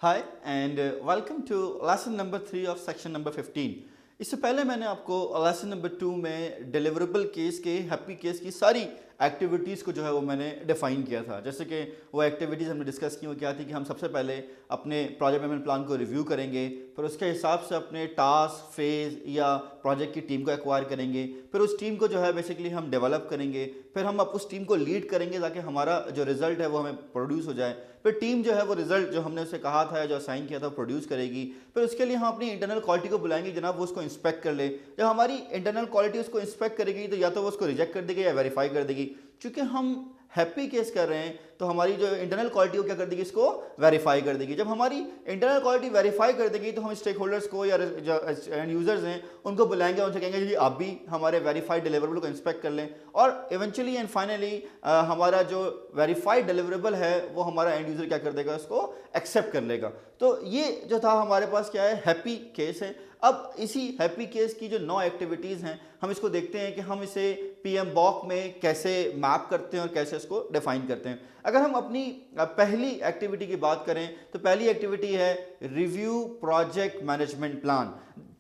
Hi and welcome to lesson number 3 of section number 15। इससे पहले मैंने आपको लेसन नंबर 2 में डिलीवरेबल केस के हैप्पी केस की सारी एक्टिविटीज़ को जो है वो मैंने डिफ़ाइन किया था। जैसे कि वो एक्टिविटीज़ हमने डिस्कस की वो क्या थी कि हम सबसे पहले अपने प्रोजेक्ट मैनेजमेंट प्लान को रिव्यू करेंगे, फिर उसके हिसाब से अपने टास्क फेज़ या प्रोजेक्ट की टीम को एक्वायर करेंगे, फिर उस टीम को जो है बेसिकली हम डेवलप करेंगे, फिर हम उस टीम को लीड करेंगे ताकि हमारा जो रिज़ल्ट है वो हमें प्रोड्यूस हो जाए, फिर टीम जो है वो रिजल्ट जो हमने उसे कहा था या जो असाइन किया था प्रोड्यूस करेगी। फिर उसके लिए हम अपनी इंटरनल क्वालिटी को बुलाएंगे, जनाब वो उसको इंस्पेक्ट कर ले। जब हमारी इंटरनल क्वालिटी उसको इंस्पेक्ट करेगी तो या तो वो उसको रिजेक्ट कर देगी या वेरीफाई कर देगी। चूंकि हम हैप्पी केस कर रहे हैं तो हमारी जो इंटरनल क्वालिटी वो क्या कर देगी, इसको वेरीफाई कर देगी। जब हमारी इंटरनल क्वालिटी वेरीफाई कर देगी तो हम स्टेक होल्डर्स को या जो एंड यूजर्स हैं उनको बुलाएंगे, उनसे कहेंगे जी आप भी हमारे वेरीफाइड डिलीवरेबल को इंस्पेक्ट कर लें, और इवेंचुअली एंड फाइनली हमारा जो वेरीफाइड डिलीवरेबल है वो हमारा एंड यूजर क्या कर देगा, उसको एक्सेप्ट कर लेगा। तो ये जो था हमारे पास क्या है, हैप्पी केस है। अब इसी हैप्पी केस की जो 9 एक्टिविटीज़ हैं हम इसको देखते हैं कि हम इसे PMBOK में कैसे मैप करते हैं और कैसे इसको डिफाइन करते हैं। अगर हम अपनी पहली एक्टिविटी की बात करें तो पहली एक्टिविटी है रिव्यू प्रोजेक्ट मैनेजमेंट प्लान।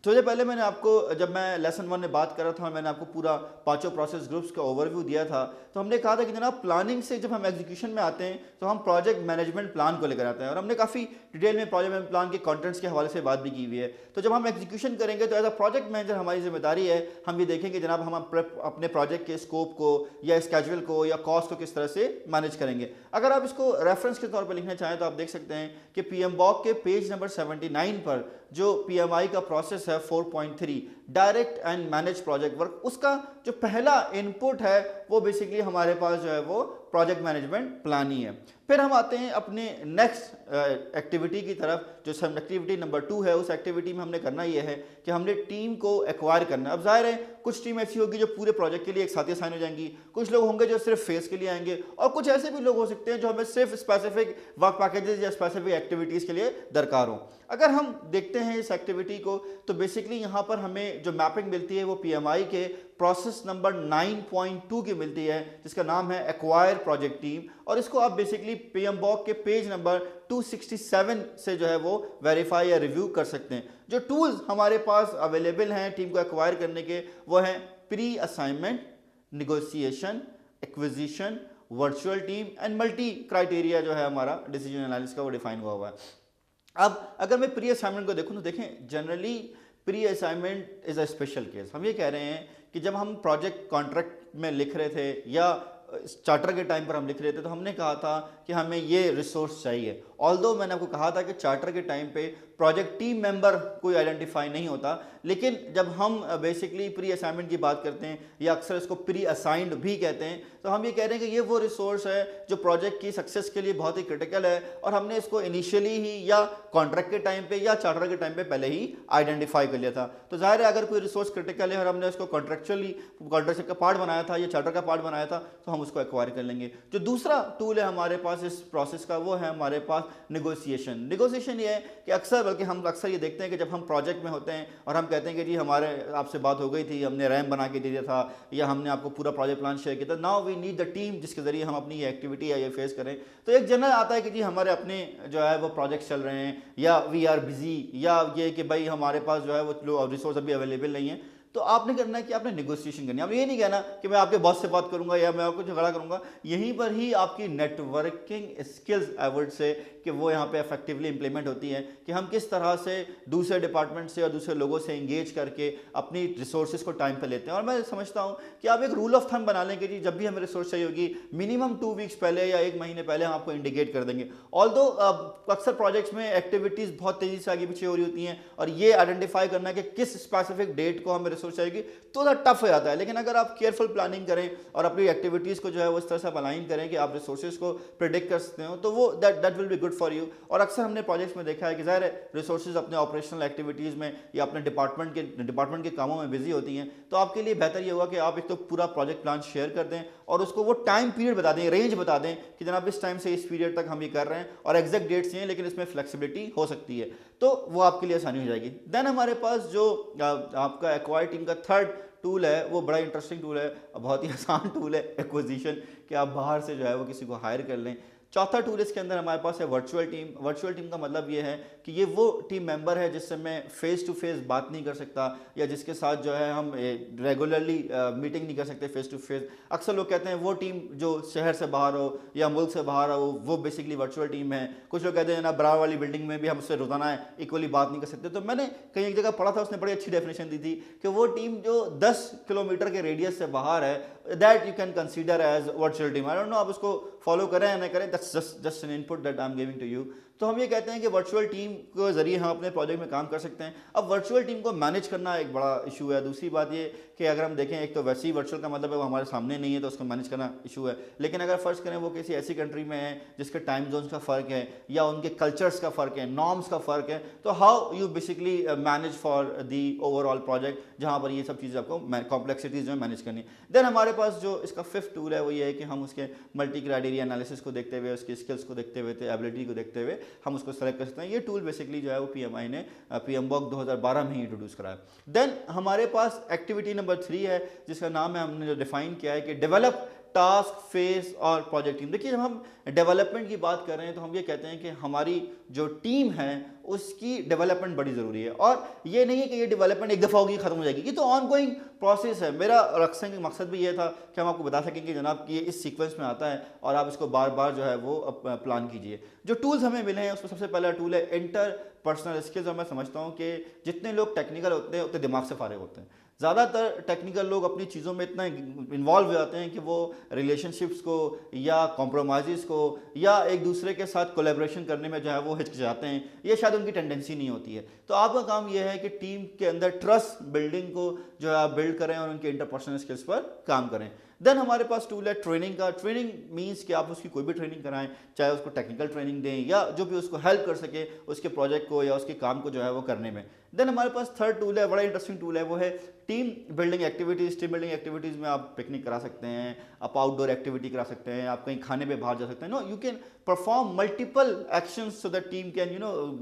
थोड़े पहले मैंने आपको, जब मैं लेसन 1 में बात कर रहा था, मैंने आपको पूरा 5 प्रोसेस ग्रुप्स का ओवरव्यू दिया था। तो हमने कहा था कि जनाब प्लानिंग से जब हम एग्जीक्यूशन में आते हैं तो हम प्रोजेक्ट मैनेजमेंट प्लान को लेकर आते हैं, और हमने काफ़ी डिटेल में प्रोजेक्ट मैनेजमेंट प्लान के कंटेंट्स के हवाले से बात भी की हुई है। तो जब हम एग्जीक्यूशन करेंगे तो एज अ प्रोजेक्ट मैनेजर हमारी जिम्मेदारी है, हम ये देखेंगे जनाब हम अपने प्रोजेक्ट के स्कोप को या स्केड्यूल को या कॉस्ट को किस तरह से मैनेज करेंगे। अगर आप इसको रेफरेंस के तौर पर लिखना चाहें तो आप देख सकते हैं कि PMBOK के पेज नंबर 79 पर जो PMI का प्रोसेस है 4.3 direct and manage project work, उसका जो पहला इनपुट है वो बेसिकली हमारे पास जो है वो प्रोजेक्ट मैनेजमेंट प्लान ही है। फिर हम आते हैं अपने नेक्स्ट एक्टिविटी की तरफ, जो सब एक्टिविटी नंबर 2 है। उस एक्टिविटी में हमने करना यह है कि हमने टीम को एक्वायर करना है। अब जाहिर है कुछ टीम ऐसी होगी जो पूरे प्रोजेक्ट के लिए एक साथ ही असाइन हो जाएंगी, कुछ लोग होंगे जो सिर्फ फेस के लिए आएंगे, और कुछ ऐसे भी लोग हो सकते हैं जो हमें सिर्फ स्पेसिफिक वर्क पैकेजेस या स्पेसिफिक एक्टिविटीज़ के लिए दरकार हो। अगर हम देखते हैं इस एक्टिविटी को तो बेसिकली यहाँ पर हमें जो मैपिंग मिलती है वो PMI के प्रोसेस नंबर 9.2 की मिलती है, जिसका नाम है एक्वायर प्रोजेक्ट टीम, और इसको आप बेसिकली PMBOK के पेज नंबर 267 से जो है वो वेरीफाई या रिव्यू कर सकते हैं। जो टूल्स हमारे पास अवेलेबल हैं टीम को एक्वायर करने के वो हैं pre assignment, negotiation, acquisition, virtual team and multi criteria जो है हमारा डिसीजन एनालिसिस का वो डिफाइन हुआ है। अब अगर मैं प्री असाइनमेंट को देखूं तो देखें, generally pre assignment is a special case. हम ये कह रहे हैं कि जब हम प्रोजेक्ट कॉन्ट्रैक्ट में लिख रहे थे या चार्टर के टाइम पर हम लिख रहे थे तो हमने कहा था कि हमें ये रिसोर्स चाहिए। ऑल्दो मैंने आपको कहा था कि चार्टर के टाइम पे प्रोजेक्ट टीम मेंबर कोई आइडेंटिफाई नहीं होता, लेकिन जब हम बेसिकली प्री असाइनमेंट की बात करते हैं या अक्सर इसको प्री असाइंड भी कहते हैं, तो हम ये कह रहे हैं कि ये वो रिसोर्स है जो प्रोजेक्ट की सक्सेस के लिए बहुत ही क्रिटिकल है, और हमने इसको इनिशियली ही या कॉन्ट्रैक्ट के टाइम पे या चार्टर के टाइम पे पहले ही आइडेंटिफाई कर लिया था। तो जाहिर है अगर कोई रिसोर्स क्रिटिकल है और हमने उसको कॉन्ट्रैक्ट का पार्ट बनाया था या चार्टर का पार्ट बनाया था तो हम उसको एक्वायर कर लेंगे। जो दूसरा टूल है हमारे पास इस प्रोसेस का वो है हमारे पास निगोशिएशन। निगोशिएशन ये है कि बल्कि हम अक्सर ये देखते हैं कि जब हम प्रोजेक्ट में होते हैं और हम कहते हैं कि जी हमारे आपसे बात हो गई थी, हमने रैम बना के दे दिया था या हमने आपको पूरा प्रोजेक्ट प्लान शेयर किया था, now we need the team जिसके जरिए हम अपनी ये एक्टिविटी या ये फेस करें। तो एक जनरल आता है कि जी हमारे अपने जो है वो प्रोजेक्ट चल रहे हैं या वी आर बिजी, या ये कि भाई हमारे पास जो है वो रिसोर्स अभी अवेलेबल नहीं है। तो आपने करना है कि आपने नेगोशिएशन करनी है। आप ये नहीं कहना कि मैं आपके बॉस से बात करूंगा या मैं आपको झगड़ा करूंगा। यहीं पर ही आपकी नेटवर्किंग स्किल्स एवर्ड से कि वो यहाँ पे इफेक्टिवली इंप्लीमेंट होती है कि हम किस तरह से दूसरे डिपार्टमेंट से और दूसरे लोगों से इंगेज करके अपनी रिसोर्सेज को टाइम पे लेते हैं। और मैं समझता हूँ कि आप एक रूल ऑफ थंब बना लें कि जी जब भी हमें रिसोर्स चाहिए होगी मिनिमम 2 वीक्स पहले या 1 महीने पहले हम आपको इंडिकेट कर देंगे। ऑल्दो अक्सर प्रोजेक्ट्स में एक्टिविटीज़ बहुत तेज़ी से आगे पीछे हो रही होती हैं और ये आइडेंटिफाई करना कि किस स्पेसिफिक डेट को हमें रिसोर्स चाहिए तो टफ हो जाता है। लेकिन अगर आप केयरफुल प्लानिंग करें और अपनी एक्टिविटीज़ को जो है वो इस तरह से अलाइन करें कि आप रिसोर्सेज को प्रिडिक्ट कर सकते हो तो वो that will be good for you. और अक्सर हमने प्रोजेक्ट्स में देखा है कि ज़ाहिर है रिसोर्सेज अपने ऑपरेशनल एक्टिविटीज़ में या अपने डिपार्टमेंट के कामों में बिजी होती हैं, तो आपके लिए बेहतर ये होगा कि आप एक तो पूरा प्रोजेक्ट प्लान शेयर कर दें और उसको वो टाइम पीरियड बता दें, रेंज बता दें कि जनाब इस टाइम से इस पीरियड तक हम ये कर रहे हैं और एग्जैक्ट डेट्स हैं लेकिन इसमें फ्लेक्सिबिलिटी हो सकती है, तो वो आपके लिए आसानी हो जाएगी। देन हमारे पास जो आपका एक्वायर टीम का थर्ड टूल है वो बड़ा इंटरेस्टिंग टूल है, बहुत ही आसान टूल है एक्विजिशन, कि आप बाहर से जो है वो किसी को हायर कर लें। चौथा टूल इसके अंदर हमारे पास है वर्चुअल टीम। वर्चुअल टीम का मतलब ये है कि ये वो टीम मेंबर है जिससे मैं फेस टू फेस बात नहीं कर सकता, या जिसके साथ जो है हम रेगुलरली मीटिंग नहीं कर सकते फेस टू फेस। अक्सर लोग कहते हैं वो टीम जो शहर से बाहर हो या मुल्क से बाहर हो वो बेसिकली वर्चुअल टीम है। कुछ लोग कहते हैं ना बराबर वाली बिल्डिंग में भी हम उससे रोजाना इक्वली बात नहीं कर सकते। तो मैंने कहीं एक जगह पढ़ा था, उसने बड़ी अच्छी डेफिनेशन दी थी कि वो टीम जो 10 किलोमीटर के रेडियस से बाहर है, that you can consider as virtual team. I don't know आप उसको फॉलो करें या नहीं करें, that's just an input that I am giving to you. तो हम ये कहते हैं कि वर्चुअल टीम के जरिए हम अपने प्रोजेक्ट में काम कर सकते हैं। अब वर्चुअल टीम को मैनेज करना एक बड़ा इशू है। दूसरी बात ये कि अगर हम देखें, एक तो वैसे ही वर्चुअल का मतलब है वो हमारे सामने नहीं है तो उसको मैनेज करना इशू है। लेकिन अगर फर्ज करें वो किसी ऐसी कंट्री में है जिसके टाइम जोन्स का फ़र्क है या उनके कल्चर्स का फ़र्क है, नॉर्म्स का फ़र्क है, तो how you basically manage for the overall project, जहाँ पर ये सब चीज़ें आपको कॉम्प्लेक्सिटीज़ जो है मैनेज करनी। देन हमारे पास जो इसका फिफ्थ टूल है वो ये है कि हम उसके मल्टी क्राइटेरिया एनालिसिस को देखते हुए, उसकी स्किल्स को देखते हुए, एबिलिटी को देखते हुए हम उसको सेलेक्ट कर सकते हैं। ये टूल बेसिकली जो है वो PMI ने PMBOK 2012 में ही इंट्रोड्यूस कराया। देन हमारे पास एक्टिविटी नंबर 3 है जिसका नाम है, हमने जो डिफाइन किया है कि डेवलप टास्क फेस और प्रोजेक्ट टीम। देखिए जब हम डेवलपमेंट की बात कर रहे हैं तो हम ये कहते हैं कि हमारी जो टीम है उसकी डेवलपमेंट बड़ी ज़रूरी है। और ये नहीं है कि ये डेवलपमेंट एक दफ़ा होगी ख़त्म हो जाएगी, ये तो ऑनगोइंग प्रोसेस है। मेरा रखने का मकसद भी ये था कि हम आपको बता सकें कि जनाब कि ये इस सीक्वेंस में आता है और आप इसको बार बार जो है वो प्लान कीजिए। जो टूल्स हमें मिले हैं उसमें सबसे पहला टूल है इंटर पर्सनल स्किल्स। और मैं समझता हूँ कि जितने लोग टेक्निकल होते हैं उतने दिमाग से फारिग होते हैं। ज़्यादातर टेक्निकल लोग अपनी चीज़ों में इतना इन्वॉल्व हो जाते हैं कि वो रिलेशनशिप्स को या कॉम्प्रोमाइज़ को या एक दूसरे के साथ कोलैबोरेशन करने में जो है वो हिचकिचाते हैं। ये शायद उनकी टेंडेंसी नहीं होती है। तो आपका काम ये है कि टीम के अंदर ट्रस्ट बिल्डिंग को जो है आप बिल्ड करें और उनके इंटरपर्सनल स्किल्स पर काम करें। देन हमारे पास टूल है ट्रेनिंग का। ट्रेनिंग मींस कि आप उसकी कोई भी ट्रेनिंग कराएं, चाहे उसको टेक्निकल ट्रेनिंग दें या जो भी उसको हेल्प कर सके उसके प्रोजेक्ट को या उसके काम को जो है वो करने में। देन हमारे पास थर्ड टूल है, बड़ा इंटरेस्टिंग टूल है, वो है team building activities. Team building activities में आप पिकनिक करा सकते हैं, आप आउटडोर एक्टिविटी करा सकते हैं, आप कहीं खाने पे बाहर जा सकते हैं। No, you can perform multiple actions so that team can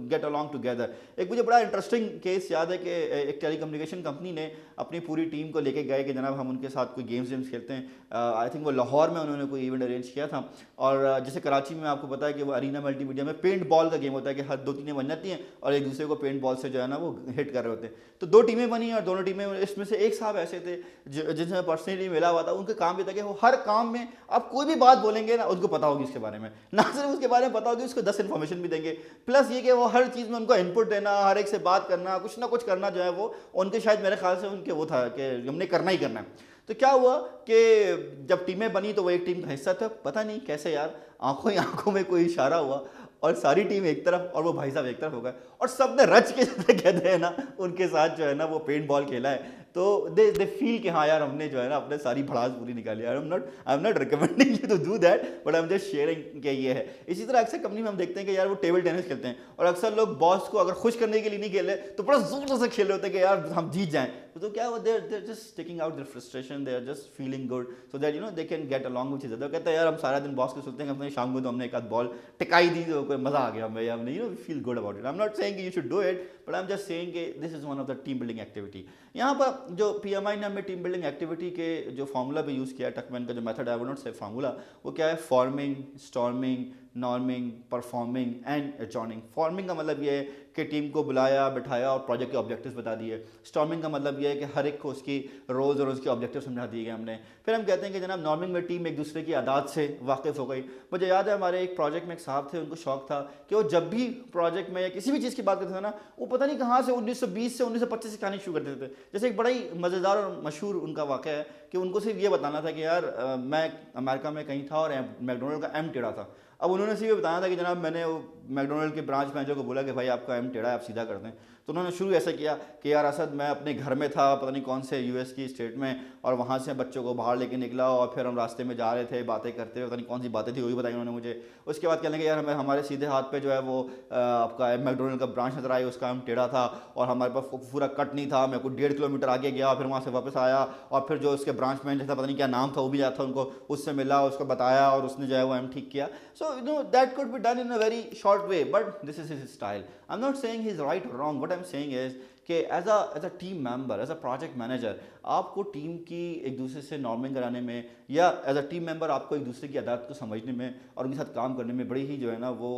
get along together. एक मुझे बड़ा इंटरेस्टिंग केस याद है कि एक टेलीकम्युनिकेशन कंपनी ने अपनी पूरी टीम को लेके गए कि जनाब हम उनके साथ कोई गेम्स खेलते हैं। आई थिंक वो लाहौर में उन्होंने कोई इवेंट अरेंज किया था। और जैसे कराची में आपको पता है कि वो अरीना मल्टीमीडिया में पेंट बॉल का गेम होता है कि हर 2 टीमें बन जाती हैं और एक दूसरे को पेंट बॉल से जो है ना वो हिट कर रहे होते हैं। तो 2 टीमें बनी और दोनों टीमें, इसमें से एक साहब ऐसे थे जिनसे पर्सनली मिला हुआ था। उनका काम ये था कि वो हर काम में आप कोई भी बात बोलेंगे ना उनको पता होगी इसके बारे में, ना सिर्फ उसके बारे में पता होगी, उसको 10 इन्फॉर्मेशन भी देंगे। प्लस ये कि वो हर चीज़ में उनको इनपुट देना, हर एक से बात करना, कुछ ना कुछ करना जो है वो उनके, शायद मेरे ख्याल से उनके वो था कि हमने करना ही करना है। तो क्या हुआ कि जब टीमें बनी तो वो एक टीम का हिस्सा था। पता नहीं कैसे यार आंखों ही आंखों में कोई इशारा हुआ और सारी टीम एक तरफ और वो भाई साहब एक तरफ हो गए और सबने रच के जैसे कहते हैं ना उनके साथ जो है ना वो पेंट बॉल खेला है। तो दे फील कि हाँ यार हमने जो है ना अपने सारी भड़ास पूरी निकाली। I am not recommending you to do that, but I am just sharing कि ये है। इसी तरह अक्सर कंपनी में हम देखते हैं कि यार वो टेबल टेनिस खेलते हैं और अक्सर लोग बॉस को अगर खुश करने के लिए नहीं खेले तो बड़ा जोर से खेल रहे होते हैं कि यार हम जीत जाएं। तो क्या वो they're just taking out their frustration, they are just feeling good so that they can get along with each other. कहते हैं यार हम सारा दिन बॉस को सुनते हैं, हमने शाम को तो हमने एक आध बॉल टिकाई दी तो कोई मजा आ गया हमें, या हमने feel good about it. I am not saying you should do it, but I am just saying कि this is one of the team building activity. यहाँ पर जो PMI ने हमें टीम बिल्डिंग एक्टिविटी के जो फार्मूला भी यूज़ किया है, टकमैन का जो मेथड है, I would not say formula, वो क्या है, forming, storming, norming, performing and adjourning. Forming का मतलब ये है कि टीम को बुलाया, बिठाया और प्रोजेक्ट के ऑब्जेक्टिव्स बता दिए। स्टॉर्मिंग का मतलब ये है कि हर एक को उसकी रोज़ और उसके ऑब्जेक्टिव समझा दिए गए हमने। फिर हम कहते हैं कि जनाब नॉर्मिंग में टीम एक दूसरे की आदत से वाकिफ़ हो गई। मुझे याद है हमारे एक प्रोजेक्ट में एक साहब थे, उनको शौक था कि वो जब भी प्रोजेक्ट में या किसी भी चीज़ की बात करते थे ना, वो पता नहीं कहाँ से 1920 से 1925 से कहानी शुरू कर देते थे। जैसे एक बड़ा ही मज़ेदार और मशहूर उनका वाक़या है कि उनको सिर्फ ये बताना था कि यार मैं अमेरिका में कहीं था और मैकडोनल्ड का M टेढ़ा था। अब उन्होंने सिर्फ ये बताया था कि जनाब मैंने वो मैकडोनल्ड के ब्रांच मैनेजर को बोला कि भाई आपका M टेढ़ा है, आप सीधा कर दें। तो उन्होंने शुरू ऐसा किया कि यार असद मैं अपने घर में था, पता नहीं कौन से US की स्टेट में, और वहाँ से बच्चों को बाहर लेके निकला और फिर हम रास्ते में जा रहे थे बातें करते हुए, पता नहीं कौन सी बातें थी वो भी बताई उन्होंने मुझे। उसके बाद कहने लगे यार हमें हमारे सीधे हाथ पे जो है वो आपका मैकडोनल्ड का ब्रांच नजर आई, उसका M टेढ़ा था और हमारे पास पूरा कट नहीं था। मैं कुछ 1.5 किलोमीटर आगे गया, फिर वहाँ से वापस आया और फिर जो उसके ब्रांच मैनेजर था, पता नहीं क्या नाम था, वो भी जाता था, उनको उससे मिला, उसको बताया और उसने जो है वो M ठीक किया। So that could be done in a very short way, but this is his style. I am not saying he is right और wrong, what I am saying is कि as a team member, as a project manager, आपको team की एक दूसरे से norming कराने में या एज अ टीम मेंबर आपको एक दूसरे की आदत को समझने में और उनके साथ काम करने में बड़ी ही जो है ना वो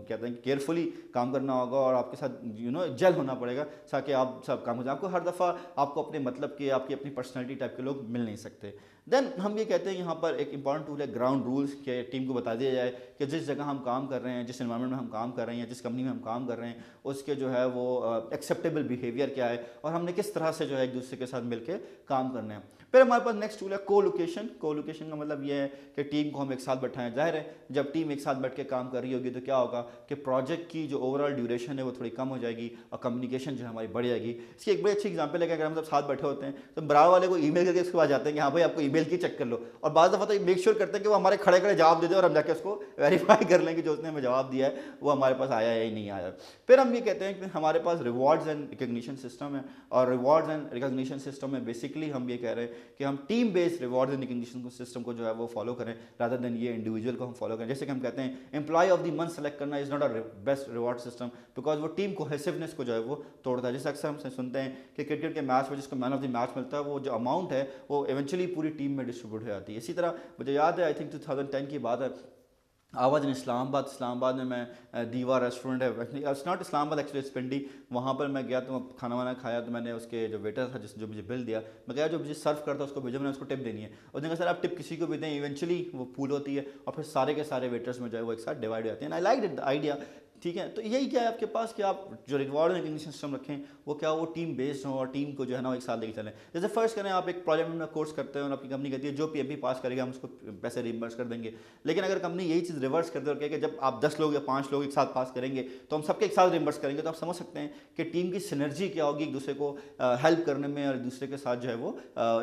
कहते हैं केयरफुली काम करना होगा और आपके साथ जेल होना पड़ेगा ताकि आप सब काम हो जाए। आपको हर दफ़ा आपको अपने मतलब के आपकी अपनी पर्सनैलिटी टाइप के लोग मिल नहीं सकते। देन हम ये कहते हैं यहाँ पर एक इंपॉर्टेंट टूल है ग्राउंड रूल्स के, टीम को बता दिया जाए कि जिस जगह हम काम कर रहे हैं, जिस एनवायरनमेंट में हम काम कर रहे हैं, जिस कंपनी में हम काम कर रहे हैं, उसके जो है वो एक्सेप्टेबल बिहेवियर क्या है और हमने किस तरह से जो है एक दूसरे के साथ मिलकर काम करने हैं। फिर हमारे पास नेक्स्ट टूल है कोलोकेशन। कोलोकेशन का मतलब ये है कि टीम को हम एक साथ बैठाएं। जाहिर है जब टीम एक साथ बैठ के काम कर रही होगी तो क्या होगा कि प्रोजेक्ट की जो ओवरऑल ड्यूरेशन है वो थोड़ी कम हो जाएगी और कम्युनिकेशन जो है हमारी बढ़ जाएगी। इसकी एक बड़ी अच्छी एग्जांपल है कि अगर हम सब साथ बैठे होते हैं तो बराबर वाले को ईमेल करके उसके बाद जाते हैं कि हाँ भाई आपको ईमेल की चेक कर लो, और बाद दफ़ा तो मेक श्योर करते हैं कि वो हमारे खड़े खड़े जवाब दे दे और हम जाके उसको वेरीफाई कर लें कि जो उसने हमें जवाब दिया है वो हमारे पास आया है या नहीं आया। फिर हम ये कहते हैं कि हमारे पास रिवॉर्ड्स एंड रिकग्निशन सिस्टम है, और रिवॉर्ड्स एंड रिकग्निशन सिस्टम में बेसिकली हम ये कह रहे हैं कि हम team based reward and recognition system को जो है वो फॉलो करें रादर देन ये इंडिविजुअल को हम फॉलो करें। जैसे कि हम कहते हैं employee of the month select करना is not a best reward system because वो टीम कोहेसिवनेस को जो है वो तोड़ता है। जैसे अक्सर हम सुनते हैं कि क्रिकेट के मैच में जिसको मैन ऑफ द मैच मिलता है वो जो अमाउंट है वो इवेंचुअली पूरी टीम में डिस्ट्रीब्यूट हो जाती है। इसी तरह मुझे याद है आई थिंक 2010 की बात है, आवाज़ इन इस्लामाबाद में मैं दीवा रेस्टोरेंट है, it's not Islamabad actually it's Pindi, वहाँ पर मैं गया तो खाना वाना खाया तो मैंने उसके जो वेटर था जो मुझे बिल दिया, मैं गया जो मुझे सर्व करता उसको भेजा, मैंने उसको टिप देनी है। और देखा सर आप टिप किसी को भी दें इवेंचुअली वो पूल होती है और फिर सारे के सारे वेटर्स में जो है वो एक साथ डिवाइड हो जाते हैं। I like the idea. ठीक है, तो यही क्या है आपके पास कि आप जो रिवॉर्ड एंड रिकग्निशन सिस्टम रखें वो क्या वो टीम बेस्ड हो और टीम को जो है ना एक साथ लेके चलें। जैसे फर्स्ट करें आप एक प्रोजेक्ट में कोर्स करते हैं और आपकी कंपनी कहती है जो पीएमपी पास करेगा हम उसको पैसे रिइंबर्स कर देंगे, लेकिन अगर कंपनी यही चीज़ रिवर्स कर दे और कहे कि जब आप 10 लोग या 5 लोग एक साथ पास करेंगे तो हम सबके एक साथ रिइंबर्स करेंगे, तो आप समझ सकते हैं कि टीम की सिनर्जी क्या होगी एक दूसरे को हेल्प करने में और एक दूसरे के साथ जो है वो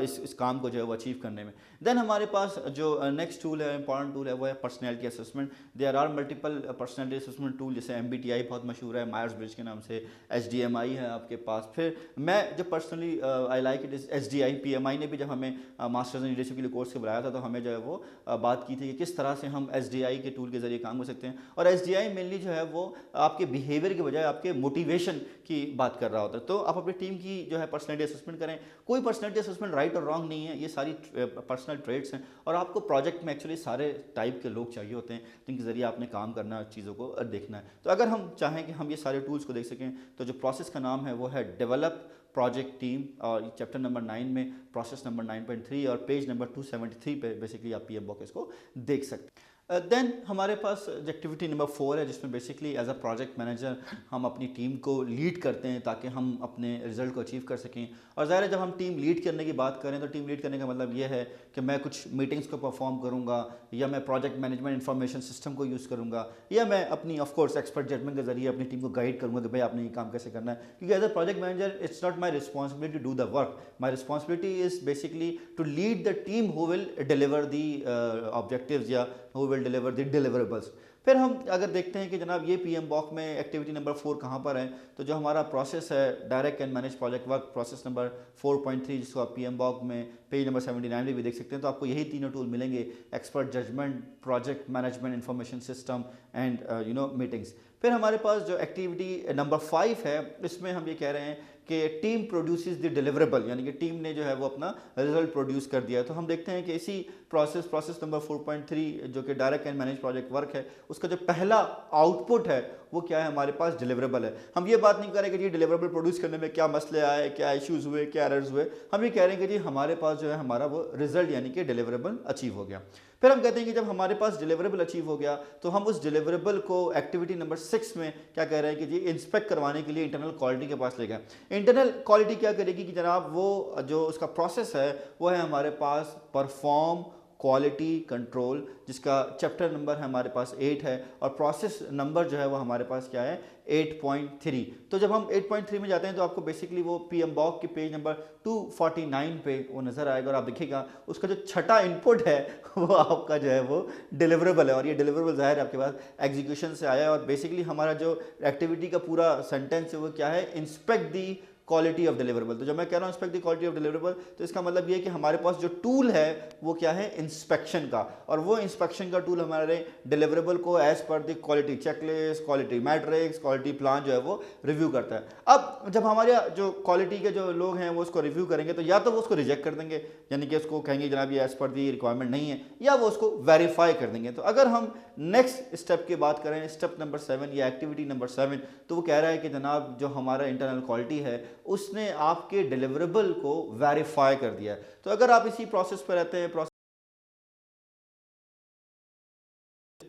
इस काम को जो है वो अचीव करने में। देन हमारे पास जो नेक्स्ट टूल है इंपॉर्टेंट टूल है वो है personality assessment. There are multiple personality assessment tool, जैसे MBTI बहुत मशहूर है, मायर्स ब्रिज के नाम से, HDMI है आपके पास। फिर मैं जो personally I like it is HDI। PMI ने भी जब हमें मास्टर्स इन लीडरशिप के लिए कोर्स के बुलाया था तो हमें जो है वो बात की थी कि किस तरह से हम HDI के टूल के ज़रिए काम कर सकते हैं। और HDI मेनली जो है वो आपके बिहेवियर के बजाय आपके मोटिवेशन की बात कर रहा होता है। तो आप अपनी टीम की जो है पर्सनैलिटी असेसमेंट करें। कोई पर्सनैलिटी असेसमेंट राइट और रॉन्ग नहीं है, ये सारी पर्सनल ट्रेड्स हैं और आपको प्रोजेक्ट में एक्चुअली सारे टाइप के लोग चाहिए होते हैं जिनके ज़रिए आपने काम करना है, चीज़ों को देखना है। तो अगर हम चाहें कि हम ये सारे टूल्स को देख सकें तो जो प्रोसेस का नाम है वो है डेवलप प्रोजेक्ट टीम, और चैप्टर नंबर 9 में प्रोसेस नंबर 9.3 और पेज नंबर 273 पे बेसिकली आप PMBOK इसको देख सकते हैं। देन हमारे पास एक्टिविटी नंबर 4 है जिसमें basically as a project manager हम अपनी टीम को लीड करते हैं ताकि हम अपने रिजल्ट को अचीव कर सकें। और ज़ाहिर है जब हम टीम लीड करने की बात करें तो टीम लीड करने का मतलब ये है कि मैं कुछ मीटिंग्स को परफॉर्म करूँगा या मैं प्रोजेक्ट मैनेजमेंट इंफॉर्मेशन सिस्टम को यूज़ करूँगा या मैं अपनी ऑफकोर्स एक्सपर्ट जजमेंट के जरिए अपनी टीम को गाइड करूँगा कि भाई आपने ये काम कैसे करना है। क्योंकि as a project manager it's not my responsibility to do the work, my responsibility is basically to lead the team who will deliver the objectives या who will deliver the deliverables। फिर हम अगर देखते हैं कि जनाब ये PMBOK में एक्टिविटी नंबर 4 कहाँ पर है, तो जो हमारा प्रोसेस है direct and manage project work, process number 4.3 जिसको आप PMBOK में पेज नंबर 79 में भी देख सकते हैं। तो आपको यही तीनों टूल मिलेंगे, expert judgement, project management information system and meetings. फिर हमारे पास जो एक्टिविटी नंबर 5 है इसमें हम ये कह रहे हैं कि टीम प्रोड्यूसेस द डिलीवरेबल, यानी कि टीम ने जो है वो अपना रिजल्ट प्रोड्यूस कर दिया है। तो हम देखते हैं कि इसी प्रोसेस नंबर 4.3 जो कि direct and manage project work है उसका जो पहला आउटपुट है वो क्या है, हमारे पास डिलीवरेबल है। हम ये बात नहीं कर रहे कि जी डिलीवरेबल प्रोड्यूस करने में क्या मसले आए, क्या इश्यूज़ हुए, क्या एरर्स हुए, हम ये कह रहे हैं कि जी हमारे पास जो है हमारा वो रिजल्ट यानी कि डिलीवरेबल अचीव हो गया। फिर हम कहते हैं कि जब हमारे पास डिलीवरेबल अचीव हो गया तो हम उस डिलीवरेबल को एक्टिविटी नंबर 6 में क्या कह रहे हैं कि जी इंस्पेक्ट करवाने के लिए इंटरनल क्वालिटी के पास ले गए। इंटरनल क्वालिटी क्या करेगी कि जनाब वो जो उसका प्रोसेस है वो है हमारे पास परफॉर्म क्वालिटी कंट्रोल, जिसका चैप्टर नंबर है हमारे पास 8 है और प्रोसेस नंबर जो है वो हमारे पास क्या है 8.3। तो जब हम 8.3 में जाते हैं तो आपको बेसिकली वो PMBOK के पेज नंबर 249 पे वो नज़र आएगा और आप देखिएगा उसका जो छठा इनपुट है वो आपका जो है वो डिलीवरेबल है। और ये डिलीवरेबल ज़ाहिर है आपके पास एग्जीक्यूशन से आया है और बेसिकली हमारा जो एक्टिविटी का पूरा सेंटेंस है वो क्या है, inspect the quality of deliverable. तो जब मैं कह रहा हूँ inspect the quality of deliverable, तो इसका मतलब ये है कि हमारे पास जो टूल है वो क्या है, इंस्पेक्शन का, और वो इंस्पेक्शन का टूल हमारे डिलीवरेबल को as per the quality checklist, quality matrix, quality plan जो है वो रिव्यू करता है। अब जब हमारे जो क्वालिटी के जो लोग हैं वो उसको रिव्यू करेंगे तो या तो वो उसको रिजेक्ट कर देंगे, यानी कि उसको कहेंगे जनाब ये एज पर दी रिक्वायरमेंट नहीं है, या वो उसको वेरीफाई कर देंगे। तो अगर हम नेक्स्ट स्टेप की बात करें, स्टेप नंबर 7 या एक्टिविटी नंबर 7, तो वो कह रहा है कि जनाब जो हमारा इंटरनल क्वालिटी है उसने आपके डिलीवरेबल को वेरीफाई कर दिया है। तो अगर आप इसी प्रोसेस पर रहते हैं,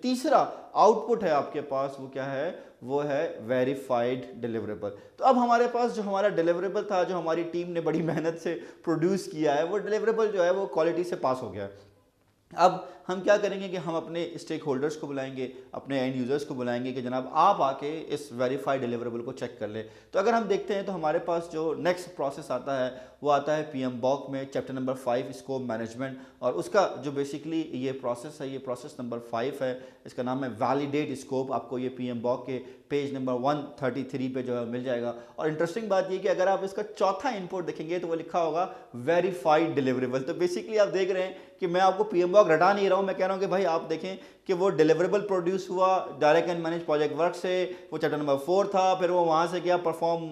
तीसरा आउटपुट है आपके पास, वो क्या है, वो है वेरीफाइड डिलीवरेबल। तो अब हमारे पास जो हमारा डिलीवरेबल था, जो हमारी टीम ने बड़ी मेहनत से प्रोड्यूस किया है, वो डिलीवरेबल जो है वो क्वालिटी से पास हो गया है। अब हम क्या करेंगे कि हम अपने स्टेक होल्डर्स को बुलाएंगे, अपने एंड यूजर्स को बुलाएंगे कि जनाब आप आके इस वेरीफाइड डिलीवरेबल को चेक कर ले। तो अगर हम देखते हैं तो हमारे पास जो नेक्स्ट प्रोसेस आता है वो आता है PMBOK में चैप्टर नंबर 5 स्कोप मैनेजमेंट, और उसका जो बेसिकली ये प्रोसेस है, ये प्रोसेस नंबर 5 है, इसका नाम है वैलिडेट स्कोप। आपको ये PMBOK के पेज नंबर 133 पे जो है मिल जाएगा। और इंटरेस्टिंग बात ये कि अगर आप इसका चौथा इनपुट देखेंगे तो वो लिखा होगा वेरीफाइड डिलीवरेबल। तो बेसिकली आप देख रहे हैं कि मैं आपको PMBOK रटा नहीं रहा हूं, मैं कह रहा हूं कि भाई आप देखें कि वो डिलीवरेबल प्रोड्यूस हुआ direct and manage project work से, वो चैप्टर नंबर 4 था, फिर वो वहाँ से गया परफॉर्म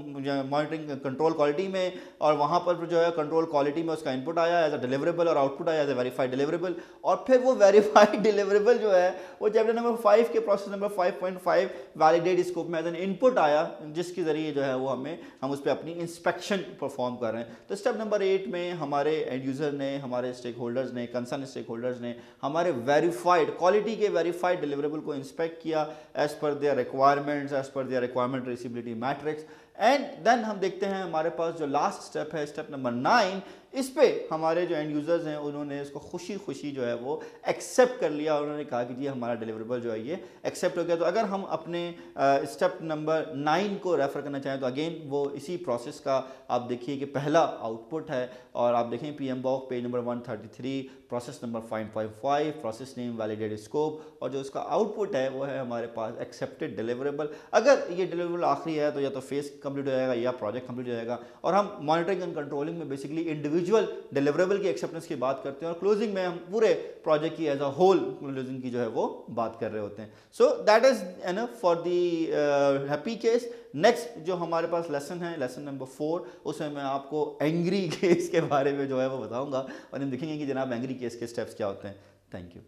मॉनिटरिंग कंट्रोल क्वालिटी में, और वहाँ पर जो है कंट्रोल क्वालिटी में उसका इनपुट आया एज अ डिलीवरेबल और आउटपुट आया एज अ वेरीफाइड डिलीवरेबल, और फिर वो वेरीफाइड डिलीवरेबल जो है वो चैप्टर नंबर 5 के प्रोसेस नंबर 5.5 वैलिडेट स्कोप में एज एन इनपुट आया, जिसके जरिए जो है वो हम उस पर अपनी इंस्पेक्शन परफॉर्म कर रहे हैं। तो स्टेप नंबर 8 में हमारे एंड यूजर ने, हमारे स्टेक होल्डर्स ने, कंसर्न स्टेक होल्डर्स ने हमारे वेरीफाइड क्वालिटी के वेरीफाइड डिलीवरेबल को इंस्पेक्ट किया as per their requirements, as per their requirement traceability matrix. And then हम देखते हैं हमारे पास जो लास्ट स्टेप है, स्टेप नंबर 9, इस पे हमारे जो एंड यूजर्स हैं उन्होंने इसको खुशी खुशी जो है वो एक्सेप्ट कर लिया, उन्होंने कहा कि जी हमारा डिलीवरेबल जो है ये एक्सेप्ट हो गया। तो अगर हम अपने स्टेप नंबर 9 को रेफर करना चाहें तो अगेन वो इसी प्रोसेस का आप देखिए कि पहला आउटपुट है, और आप देखें PMBOK page number 133 process number 5.5 process name validate scope, और जो उसका आउटपुट है वो है हमारे पास एक्सेप्टेड डिलीवरेबल। अगर ये डिलीवरेबल आखिरी है तो या तो फेस कंप्लीट हो जाएगा या प्रोजेक्ट कंप्लीट हो जाएगा। और हम मॉनिटरिंग एंड कंट्रोलिंग में बेसिकली इंडिविजुअल डिलीवरेबल की एक्सेप्टेंस की बात करते हैं, और क्लोजिंग में हम पूरे प्रोजेक्ट की एज अ होल क्लोजिंग की जो है वो बात कर रहे होते हैं। So that is enough for the happy case. Next जो हमारे पास लेसन है, लेसन नंबर 4, उसमें मैं आपको एंग्री केस के बारे में जो है वो बताऊंगा, और हम देखेंगे कि जनाब एंग्री केस के स्टेप्स क्या होते हैं। Thank you.